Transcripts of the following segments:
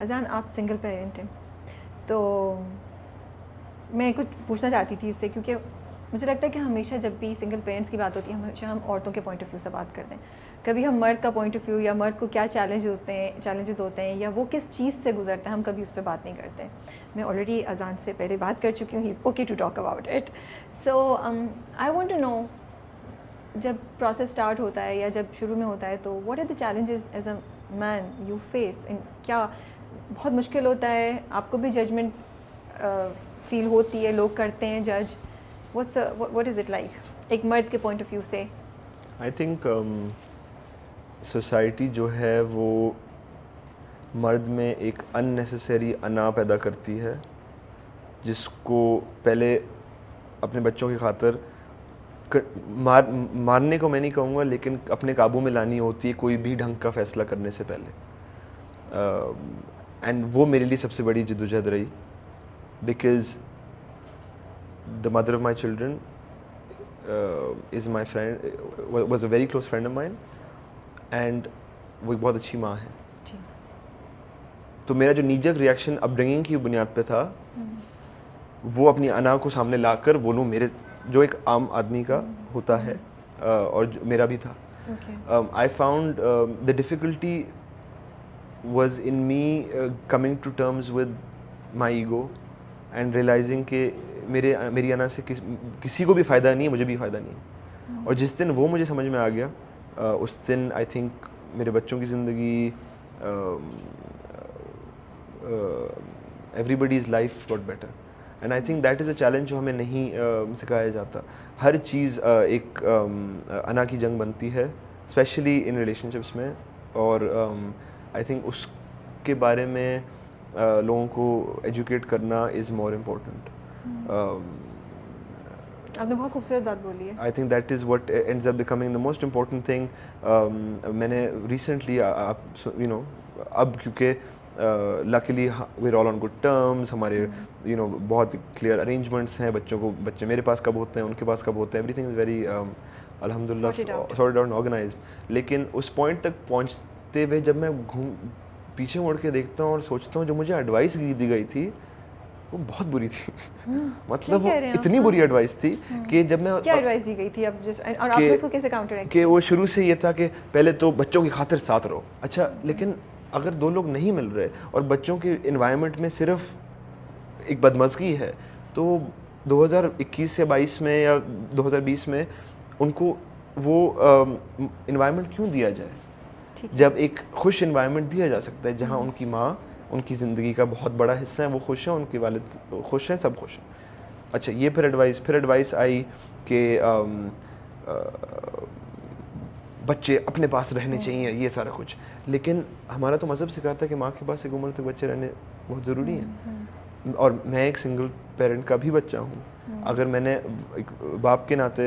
अज़ान, आप single parent हैं, तो मैं कुछ पूछना चाहती थी इससे, क्योंकि मुझे लगता है कि हमेशा जब भी सिंगल पेरेंट्स की बात होती है, हमेशा हम औरतों के पॉइंट ऑफ व्यू से बात करते हैं। कभी हम मर्द का पॉइंट ऑफ व्यू या मर्द को क्या चैलेंजेस होते हैं या वो किस चीज़ से गुजरता है, हम कभी उस पर बात नहीं करते। मैं ऑलरेडी अज़ान से पहले बात कर चुकी हूँ, he is okay to talk about it. So I want to know, जब प्रोसेस स्टार्ट होता है या जब शुरू में होता है, तो what are the challenges as a man you face in, क्या बहुत मुश्किल होता है? आपको भी जजमेंट फील होती है, लोग करते हैं जज, व्हाट इज़ इट लाइक एक मर्द के पॉइंट ऑफ व्यू से? आई थिंक सोसाइटी जो है वो मर्द में एक अननेसेसरी अना पैदा करती है, जिसको पहले अपने बच्चों की खातिर मारने को मैं नहीं कहूँगा, लेकिन अपने काबू में लानी होती है कोई भी ढंग का फ़ैसला करने से पहले। एंड वो मेरे लिए सबसे बड़ी जद्दोजहद रही, because the mother of my children is my friend, was a very close friend of mine, and वो एक बहुत अच्छी माँ है। तो मेरा जो नीजक रिएक्शन अपब्रिंगिंग की बुनियाद पे था, वो अपनी अना को सामने लाकर बोलूँ, मेरे जो एक आम आदमी का होता है, और मेरा भी था। I found the difficulty was in me coming to terms with my ego and realizing कि मेरी अना से किसी को भी फ़ायदा नहीं है, मुझे भी फ़ायदा नहीं है। और जिस दिन वो मुझे समझ में आ गया, उस दिन आई थिंक मेरे बच्चों की ज़िंदगी, everybody's life got better, and I think that is a challenge जो हमें नहीं सिखाया जाता। हर चीज़ एक अना की जंग बनती है, स्पेशली इन रिलेशनशिप्स में, और आई थिंक उसके बारे में लोगों को एजुकेट करना इज़ मोर इम्पोर्टेंट। आपने बहुत खूबसूरत बात बोली है। I think that is what ends up becoming the most important thing. मैंने रिसेंटली यू नो, अब क्योंकि luckily we are all on good terms, हमारे यू नो बहुत क्लियर अरेंजमेंट्स हैं, बच्चे मेरे पास कब होते हैं, उनके पास कब होते हैं, एवरीथिंग इज़ वेरी अल्हम्दुलिल्लाह सॉर्टेड आउट, ऑर्गेनाइज्ड। लेकिन उस पॉइंट तक पहुँचते हुए जब मैं पीछे मुड़ के देखता हूँ और सोचता हूँ, जो मुझे एडवाइस दी गई थी वो बहुत बुरी थी। मतलब वो इतनी बुरी एडवाइस थी कि जब मैं, क्या एडवाइस दी गई थी अब और आपने उसको कैसे काउंटर किया? कि वो शुरू से ये था कि पहले तो बच्चों की खातिर साथ रहो। अच्छा, लेकिन अगर दो लोग नहीं मिल रहे और बच्चों के इन्वायरमेंट में सिर्फ एक बदमज़गी है, तो 2021 या 22 में या 2020 में उनको वो इन्वायरमेंट क्यों दिया जाए, जब एक खुश इन्वायरमेंट दिया जा सकता है जहाँ उनकी माँ उनकी ज़िंदगी का बहुत बड़ा हिस्सा है, वो खुश हैं, उनके वालिद खुश हैं, सब खुश हैं। अच्छा, ये फिर एडवाइस आई कि बच्चे अपने पास रहने चाहिए, ये सारा कुछ। लेकिन हमारा तो मज़हब सिखाता है कि माँ के पास एक उम्र तक बच्चे रहने बहुत ज़रूरी हैं। और मैं एक सिंगल पेरेंट का भी बच्चा हूँ। अगर मैंने एक बाप के नाते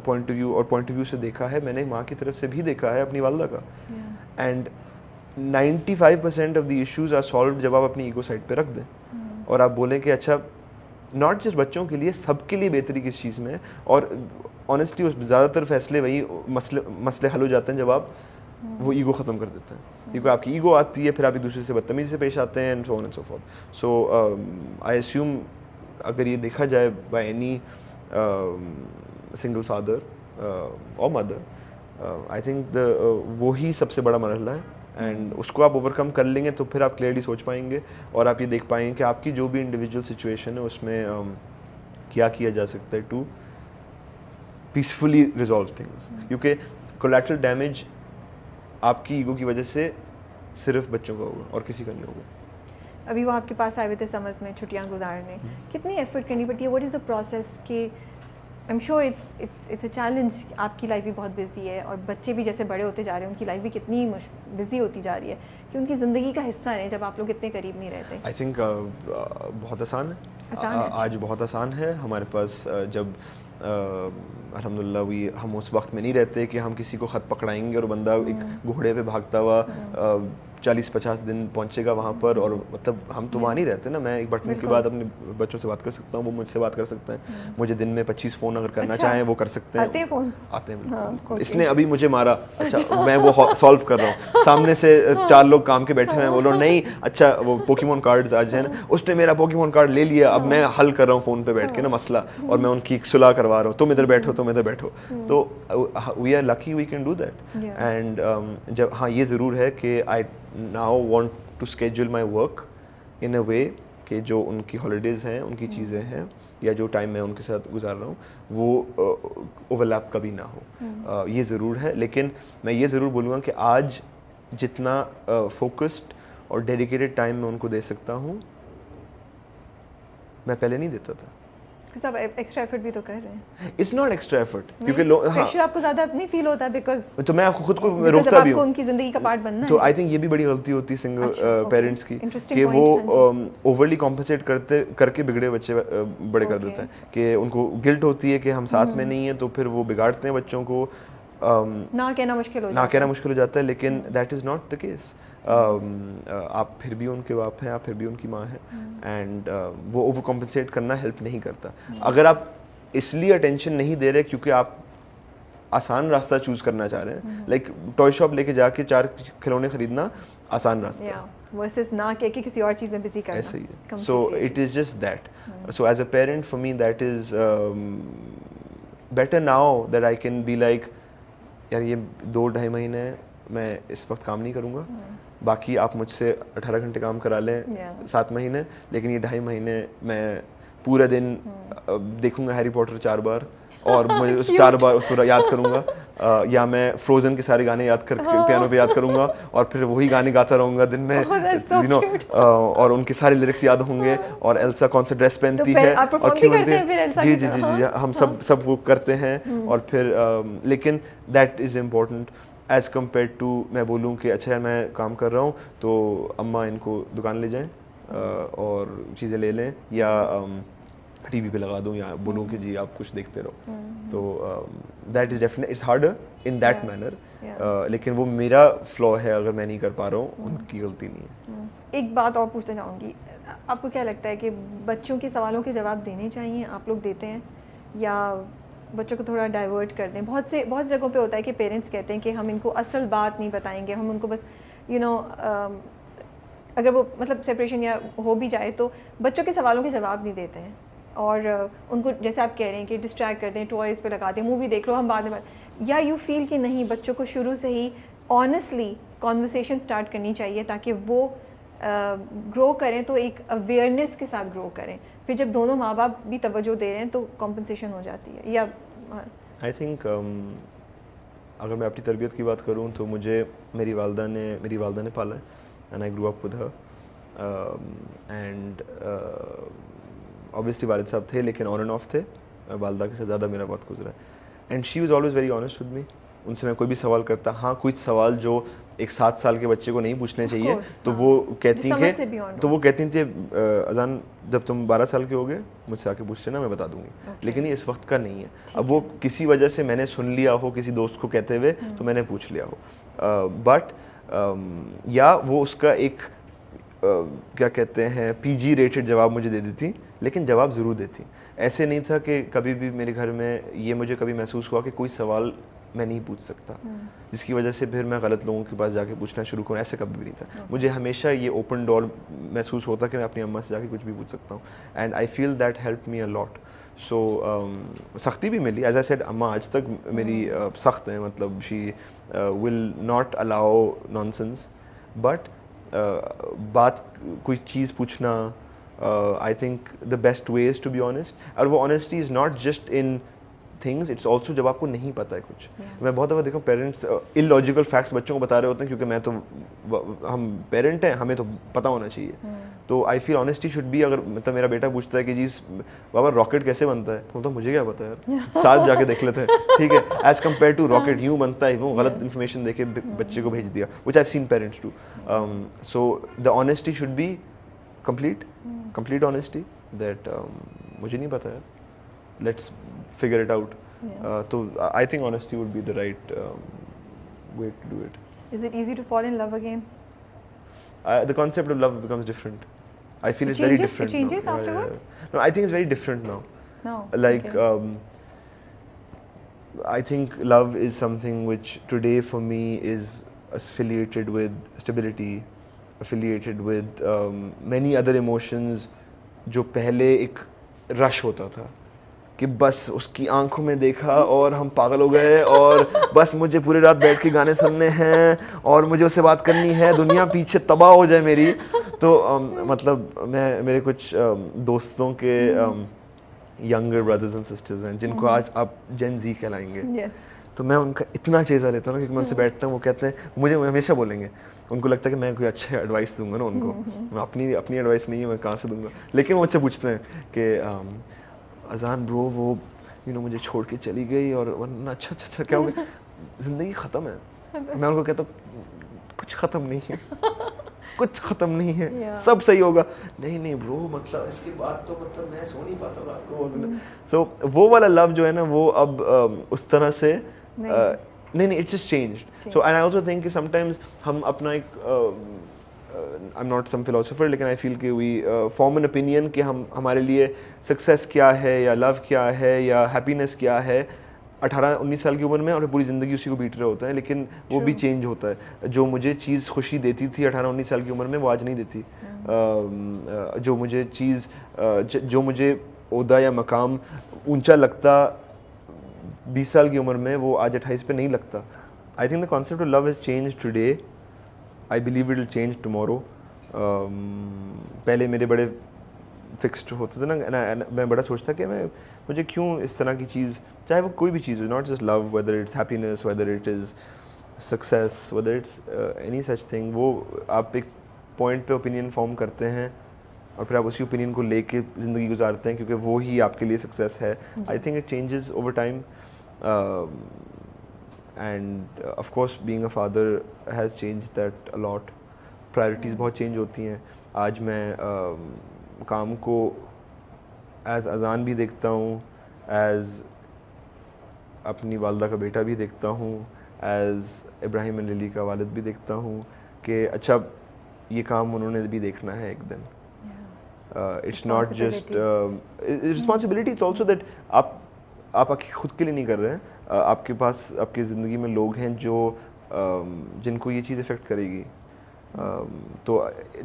पॉइंट ऑफ व्यू से देखा है, मैंने माँ की तरफ से भी देखा है अपनी वालदा का, and 95% of the issues are solve जब आप अपनी ईगो साइड पे रख दें और आप बोलें कि अच्छा, नॉट जस्ट बच्चों के लिए, सबके लिए बेहतरी किस चीज़ में है। और ऑनेस्टली उस ज़्यादातर फैसले वही मसले हल हो जाते हैं जब आप वो ईगो ख़त्म कर देते हैं। क्योंकि आपकी ईगो आती है, फिर आप एक दूसरे से बदतमीज़ी से पेश आते हैं, and so on and so fourth. So I assume अगर ये देखा जाए बाय एनी सिंगल फादर और मदर, आई थिंक वो ही सबसे बड़ा मरहला है, एंड उसको आप ओवरकम कर लेंगे तो फिर आप क्लियरली सोच पाएंगे और आप ये देख पाएंगे कि आपकी जो भी इंडिविजुअल सिचुएशन है उसमें क्या किया जा सकता है टू पीसफुली रिजॉल्व थिंग्स। क्योंकि कोलैटरल डैमेज आपकी ईगो की वजह से सिर्फ बच्चों का होगा और किसी का नहीं होगा। अभी वो आपके पास आए हुए थे समझ में छुट्टियां गुजारने, कितनी एफर्ट करनी पड़ती है? What is the process? कि I am sure it's a challenge. आपकी लाइफ भी बहुत बिजी है और बच्चे भी जैसे बड़े होते जा रहे हैं, उनकी लाइफ भी कितनी बिजी होती जा रही है कि उनकी ज़िंदगी का हिस्सा है जब आप लोग इतने करीब नहीं रहते। आई थिंक बहुत आसान है, आज बहुत आसान है हमारे पास। जब अल्हम्दुलिल्लाह हम उस वक्त में नहीं रहते कि हम किसी को ख़त पकड़ाएंगे और बंदा एक घोड़े पे भागता हुआ 40-50 दिन पहुंचेगा वहाँ पर, और मतलब हम तो वहाँ नहीं रहते ना, मैं एक बटन के बाद अपने बच्चों से बात कर सकता हूँ, वो मुझसे बात कर सकते हैं, मुझे दिन में 25 फ़ोन अगर करना चाहें वो कर सकते हैं। आते हैं फ़ोन? आते हैं बिल्कुल। इसने अभी मुझे मारा, अच्छा मैं वो सॉल्व कर रहा हूँ, सामने से 4 लोग काम के बैठे हैं, बोलो नहीं अच्छा वो पोकेमोन कार्ड्स आज है ना, उसने मेरा पोकेमोन कार्ड ले लिया, अब मैं हल कर रहा हूँ फ़ोन पे बैठ के ना मसला, और मैं उनकी सुलह करवा रहा हूँ, तुम इधर बैठो तुम इधर बैठो। तो we are lucky we can do that. And जब हाँ ये ज़रूर है कि I now want to schedule my work in a way कि जो उनकी हॉलीडेज़ हैं, उनकी चीज़ें हैं, या जो टाइम मैं उनके साथ गुजार रहा हूँ वो ओवरलैप कभी ना हो। ये ज़रूर है, लेकिन मैं ये ज़रूर बोलूँगा कि आज जितना फोकस्ड और डेडिकेटेड टाइम मैं उनको दे सकता हूँ मैं पहले नहीं देता था। सब एक्स्ट्रा एफर्ट भी तो कर रहे हैं। इट्स नॉट एक्स्ट्रा एफर्ट, क्योंकि प्रेशर आपको ज़्यादा नहीं फील होता बिकॉज तो मैं आपको खुद को रोकता भी हूँ, उनकी ज़िंदगी का पार्ट बनना है। तो आई थिंक ये भी बड़ी गलती होती है सिंगल पेरेंट्स की कि वो ओवरली कॉम्पनसेट करके बिगड़े बच्चे बड़े कर देते हैं, कि उनको गिल्ट होती है कि हम साथ में नहीं है, तो फिर वो बिगाड़ते हैं बच्चों को, ना कहना मुश्किल हो जाता है, लेकिन that is not the case. आप फिर भी उनके बाप हैं, आप फिर भी उनकी माँ हैं, एंड वो ओवर कॉम्पनसेट करना हेल्प नहीं करता। अगर आप इसलिए अटेंशन नहीं दे रहे क्योंकि आप आसान रास्ता चूज करना चाह रहे हैं, लाइक टॉय शॉप लेके जाके 4 खिलौने खरीदना आसान रास्ता वर्सेस ना कह के किसी और चीज़ में बिजी करना, ऐसा ही है। So it is just that. So as a parent for me that is better now that I can be like यार ये 2-2.5 महीने मैं इस वक्त काम नहीं करूँगा, बाकी आप मुझसे 18 घंटे काम करा लें 7 महीने, लेकिन ये 2.5 महीने मैं पूरा दिन देखूंगा हैरी पॉटर 4 बार और मुझे उस 4 बार उसको याद करूँगा, या मैं फ्रोजन के सारे गाने याद कर पियानो पे याद करूँगा और फिर वही गाने गाता रहूँगा दिन में, यू नो, और उनके सारे लिरिक्स याद होंगे, और एल्सा कौन सा ड्रेस पहनती है और क्यों बनती है, जी जी जी जी हम सब वो करते हैं, और फिर लेकिन that is important as compare to मैं बोलूँ कि अच्छा मैं काम कर रहा हूँ तो अम्मा इनको दुकान ले जाएं और चीज़ें ले लें, या टीवी पे लगा दूँ, या बोलूँ कि जी आप कुछ देखते रहो, तो that is definite it's harder in that manner, लेकिन वो मेरा फ्लॉ है, अगर मैं नहीं कर पा रहा हूँ उनकी गलती नहीं है। एक बात और पूछना चाहूँगी, आपको क्या लगता है कि बच्चों के सवालों के जवाब देने चाहिए, आप लोग देते हैं, या बच्चों को थोड़ा डाइवर्ट कर दें? बहुत जगहों पे होता है कि पेरेंट्स कहते हैं कि हम इनको असल बात नहीं बताएंगे, हम उनको बस अगर वो मतलब सेपरेशन या हो भी जाए तो बच्चों के सवालों के जवाब नहीं देते हैं, और उनको जैसे आप कह रहे हैं कि डिस्ट्रैक्ट कर दें, टॉयज़ पे लगा दें, मूवी देख लो हम बाद में या यू फील कि नहीं, बच्चों को शुरू से ही ऑनेस्टली कॉन्वर्सेशन स्टार्ट करनी चाहिए ताकि वो ग्रो करें, तो एक अवेयरनेस के साथ ग्रो करें, फिर जब दोनों माँ बाप भी तवज्जो दे रहे हैं तो कॉम्पनसेशन हो जाती है। या आई थिंक अगर मैं अपनी तरबियत की बात करूँ तो मुझे मेरी वालदा ने पाला है, and I grew up with her, and obviously वालिद साहब थे लेकिन ऑन एंड ऑफ थे, वालदा के साथ ज़्यादा मेरा वक्त गुजरा है, and she was always very honest with me. उनसे मैं कोई भी सवाल करता, हाँ कुछ सवाल जो एक 7 साल के बच्चे को नहीं पूछने चाहिए, तो वो कहती थी अजान जब तुम 12 साल के होगे मुझसे आके पूछ लेना, मैं बता दूंगी, लेकिन ये इस वक्त का नहीं है। अब वो किसी वजह से मैंने सुन लिया हो किसी दोस्त को कहते हुए तो मैंने पूछ लिया हो, बट या वो उसका एक क्या कहते हैं PG रेटेड जवाब मुझे दे देती, लेकिन जवाब ज़रूर देती। ऐसे नहीं था कि कभी भी मेरे घर में ये मुझे कभी महसूस हुआ कि कोई सवाल मैं नहीं पूछ सकता, जिसकी वजह से फिर मैं गलत लोगों के पास जाके पूछना शुरू करूँ, ऐसे कभी भी नहीं था। मुझे हमेशा ये ओपन डोर महसूस होता कि मैं अपनी अम्मा से जाके कुछ भी पूछ सकता हूँ, and I feel that help me a lot. So सख्ती भी मिली, एज आई सेड अम्मा आज तक मेरी सख्त हैं, मतलब she will not allow nonsense, but बात कोई चीज़ पूछना, I think the best way is to be honest, और वो honesty is not just in things, it's also जब आपको नहीं पता है कुछ। मैं बहुत दफ़ा देखा पेरेंट्स इलॉजिकल फैक्ट्स बच्चों को बता रहे होते हैं क्योंकि मैं तो हम पेरेंट हैं, हमें तो पता होना चाहिए, तो I feel honesty should B. अगर मतलब मेरा बेटा पूछता है कि जी बाबा रॉकेट कैसे बनता है, तो मुझे क्या पता यार, साथ जाके देख लेते हैं, ठीक है, एज कम्पेयर टू रॉकेट यूँ बनता है, वो गलत इन्फॉर्मेशन देके बच्चे को भेज दिया, which I have seen parents too. So the honesty should be complete honesty that मुझे नहीं पता है, let's figure it out. So I think honesty would be the right way to do it. Is it easy to fall in love again? the concept of love becomes different. I feel It it's very changes- it different changes now. afterwards? No, I think it's very different now. No. Like okay. I think love is something which today for me is affiliated with stability, affiliated with many other emotions जो पहले एक rush होता था कि बस उसकी आंखों में देखा और हम पागल हो गए और बस मुझे पूरी रात बैठ के गाने सुनने हैं और मुझे उससे बात करनी है, दुनिया पीछे तबाह हो जाए मेरी। तो मतलब मैं मेरे कुछ दोस्तों के यंगर ब्रदर्स एंड सिस्टर्स हैं जिनको आज आप जेन जी कहलाएंगे। Yes. तो मैं उनका इतना चेज़ा लेता हूँ ना, क्योंकि मैं उनसे बैठता हूँ, वो कहते हैं, मुझे हमेशा बोलेंगे, उनको लगता है कि मैं कोई अच्छे एडवाइस दूंगा ना उनको, मैं अपनी एडवाइस नहीं है, मैं कहाँ से दूंगा, लेकिन वो मुझसे पूछते हैं कि अजान ब्रो वो मुझे छोड़ के चली गई और वरना अच्छा क्या हो गया, ज़िंदगी ख़त्म है। मैं उनको कहता हूँ कुछ ख़त्म नहीं है, कुछ ख़त्म नहीं है, सब सही होगा। नहीं ब्रो, मतलब इसके बाद तो मतलब मैं सो नहीं पाता रात को। सो वो वाला लव जो है ना, वो अब उस तरह से नहीं, it's just changed. So and I also think कि समटाइम्स हम अपना एक I am not some philosopher, लेकिन आई फील कि वी फॉर्म एन ओपिनियन कि हमारे लिए सक्सेस क्या है या लव क्या है या हैप्पीनेस क्या है 18-19 साल की उम्र में, और पूरी ज़िंदगी उसी को बीट रहे होते हैं, लेकिन वो भी चेंज होता है। जो मुझे चीज़ खुशी देती थी 18-19 साल की उम्र में, वो आज नहीं देती। जो मुझे चीज़ जो मुझे ओहदा या मकाम ऊंचा लगता 20 साल की उम्र में, वो आज 28 पे नहीं लगता। आई think the concept of love has change today, I believe it will change tomorrow. पहले मेरे बड़े फिक्स्ड होते थे ना, मैं बड़ा सोचता कि मुझे क्यों इस तरह की चीज़, चाहे वो कोई भी चीज़ हो, not just love, whether it's happiness, whether it is success, whether it's any such thing, वो आप एक पॉइंट पे ओपिनियन फॉर्म करते हैं और फिर आप उसी ओपिनियन को लेके ज़िंदगी गुजारते हैं, क्योंकि वो ही आपके लिए सक्सेस है। I think it changes over time, end of course being a father has change that a lot. Priorities बहुत चेंज होती हैं। आज मैं काम को एज़ अजान भी देखता हूँ, एज़ अपनी वालदा का बेटा भी देखता हूँ, एज़ इब्राहिम एंड लिली का वालिद भी देखता हूँ कि अच्छा ये काम उन्होंने भी देखना है एक दिन। It's not just responsibility, it's also that आप खुद के लिए नहीं कर रहे हैं, आपके पास आपकी ज़िंदगी में लोग हैं जो जिनको ये चीज़ इफ़ेक्ट करेगी। तो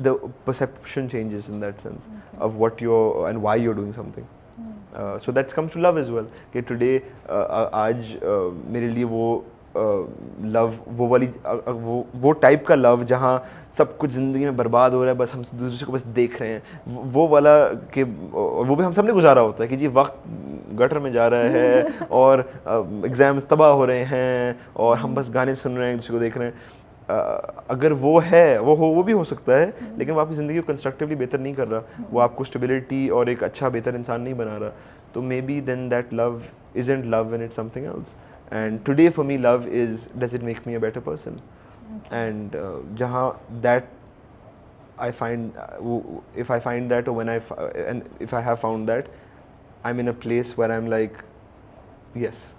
the perception changes in that sense of what you're and why you're doing something. So that comes to love as well. कि today आज मेरे लिए वो लव, वो वाली वो टाइप का लव जहाँ सब कुछ ज़िंदगी में बर्बाद हो रहा है, बस हम दूसरे को बस देख रहे हैं, वो वाला कि वो भी हम सब ने गुजारा होता है कि जी वक्त गटर में जा रहा है और एग्ज़ाम्स तबाह हो रहे हैं और हम बस गाने सुन रहे हैं, दूसरे को देख रहे हैं। अगर वो है, वो भी हो सकता है, लेकिन वो आपकी ज़िंदगी को कंस्ट्रक्टिवली बेहतर नहीं कर रहा, वो आपको स्टेबिलिटी और एक अच्छा बेहतर इंसान नहीं बना रहा, तो maybe then that love isn't love and it's something else. And today for me love is does it make me a better person, and जहाँ that I find if I find that, or when and if I have found that, I'm in a place where I'm like, yes,